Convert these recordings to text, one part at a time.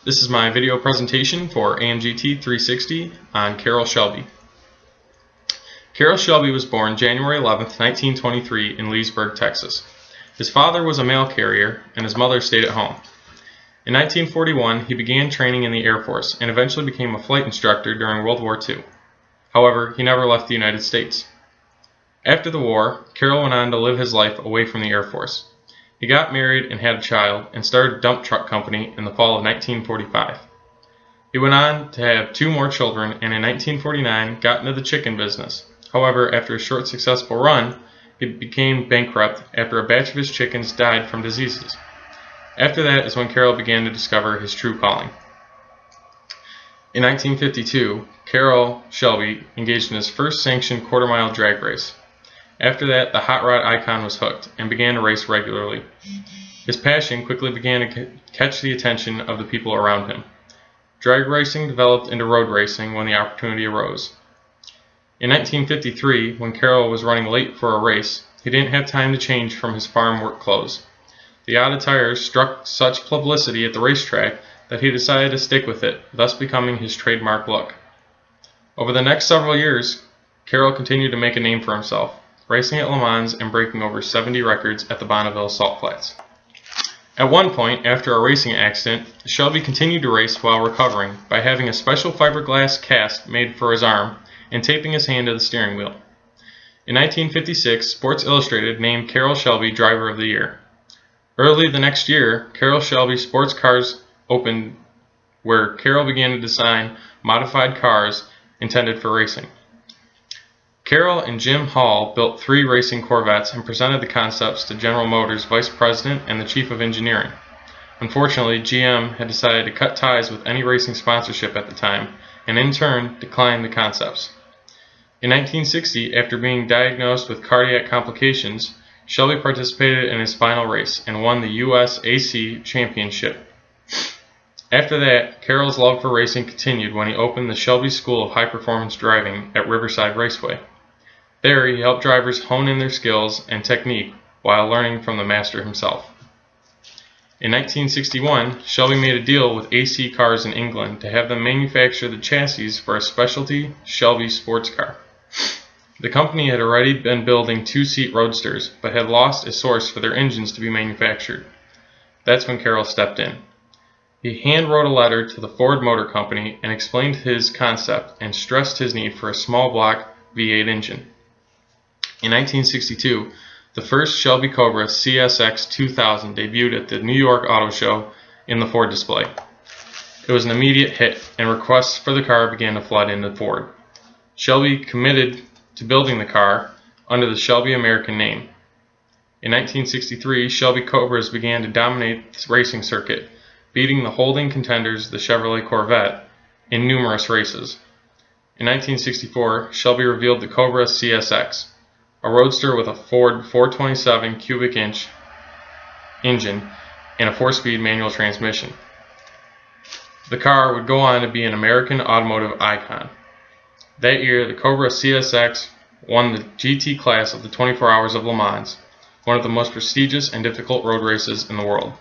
This is my video presentation for AMGT360 on Carroll Shelby. Carroll Shelby was born January 11, 1923 in Leesburg, Texas. His father was a mail carrier and his mother stayed at home. In 1941, he began training in the Air Force and eventually became a flight instructor during World War II. However, he never left the United States. After the war, Carroll went on to live his life away from the Air Force. He got married and had a child and started a dump truck company in the fall of 1945. He went on to have 2 more children and in 1949 got into the chicken business. However, after a short successful run, he became bankrupt after a batch of his chickens died from diseases. After that is when Carroll began to discover his true calling. In 1952, Carroll Shelby engaged in his first sanctioned quarter-mile drag race. After that, the hot rod icon was hooked and began to race regularly. His passion quickly began to catch the attention of the people around him. Drag racing developed into road racing when the opportunity arose. In 1953, when Carroll was running late for a race, he didn't have time to change from his farm work clothes. The odd attire struck such publicity at the racetrack that he decided to stick with it, thus becoming his trademark look. Over the next several years, Carroll continued to make a name for himself, racing at Le Mans and breaking over 70 records at the Bonneville Salt Flats. At one point, after a racing accident, Shelby continued to race while recovering by having a special fiberglass cast made for his arm and taping his hand to the steering wheel. In 1956, Sports Illustrated named Carroll Shelby Driver of the Year. Early the next year, Carroll Shelby Sports Cars opened, where Carroll began to design modified cars intended for racing. Carroll and Jim Hall built 3 racing Corvettes and presented the concepts to General Motors Vice President and the Chief of Engineering. Unfortunately, GM had decided to cut ties with any racing sponsorship at the time, and in turn declined the concepts. In 1960, after being diagnosed with cardiac complications, Shelby participated in his final race and won the U.S. AC Championship. After that, Carroll's love for racing continued when he opened the Shelby School of High Performance Driving at Riverside Raceway. There, he helped drivers hone in their skills and technique while learning from the master himself. In 1961, Shelby made a deal with AC Cars in England to have them manufacture the chassis for a specialty Shelby sports car. The company had already been building 2-seat roadsters, but had lost a source for their engines to be manufactured. That's when Carroll stepped in. He hand-wrote a letter to the Ford Motor Company and explained his concept and stressed his need for a small block V8 engine. In 1962, the first Shelby Cobra CSX 2000 debuted at the New York Auto Show in the Ford display. It was an immediate hit, and requests for the car began to flood into Ford. Shelby committed to building the car under the Shelby American name. In 1963, Shelby Cobras began to dominate the racing circuit, beating the holding contenders, the Chevrolet Corvette, in numerous races. In 1964, Shelby revealed the Cobra CSX, a roadster with a Ford 427 cubic inch engine and a 4-speed manual transmission. The car would go on to be an American automotive icon. That year, the Cobra CSX won the GT class of the 24 Hours of Le Mans, one of the most prestigious and difficult road races in the world.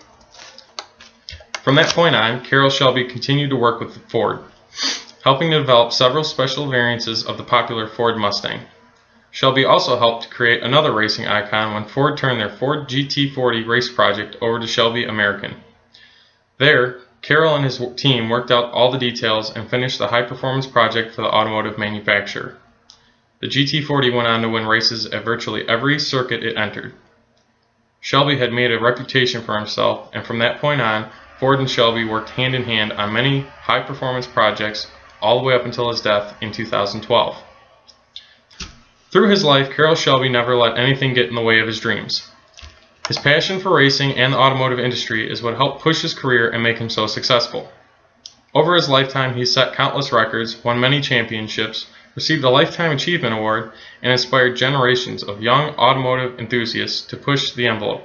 From that point on, Carroll Shelby continued to work with Ford, helping to develop several special variances of the popular Ford Mustang. Shelby also helped to create another racing icon when Ford turned their Ford GT40 race project over to Shelby American. There, Carroll and his team worked out all the details and finished the high-performance project for the automotive manufacturer. The GT40 went on to win races at virtually every circuit it entered. Shelby had made a reputation for himself, and from that point on, Ford and Shelby worked hand in hand on many high-performance projects all the way up until his death in 2012. Through his life, Carroll Shelby never let anything get in the way of his dreams. His passion for racing and the automotive industry is what helped push his career and make him so successful. Over his lifetime, he set countless records, won many championships, received a Lifetime Achievement Award, and inspired generations of young automotive enthusiasts to push the envelope.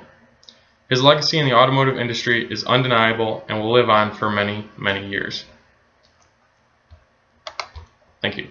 His legacy in the automotive industry is undeniable and will live on for many, many years. Thank you.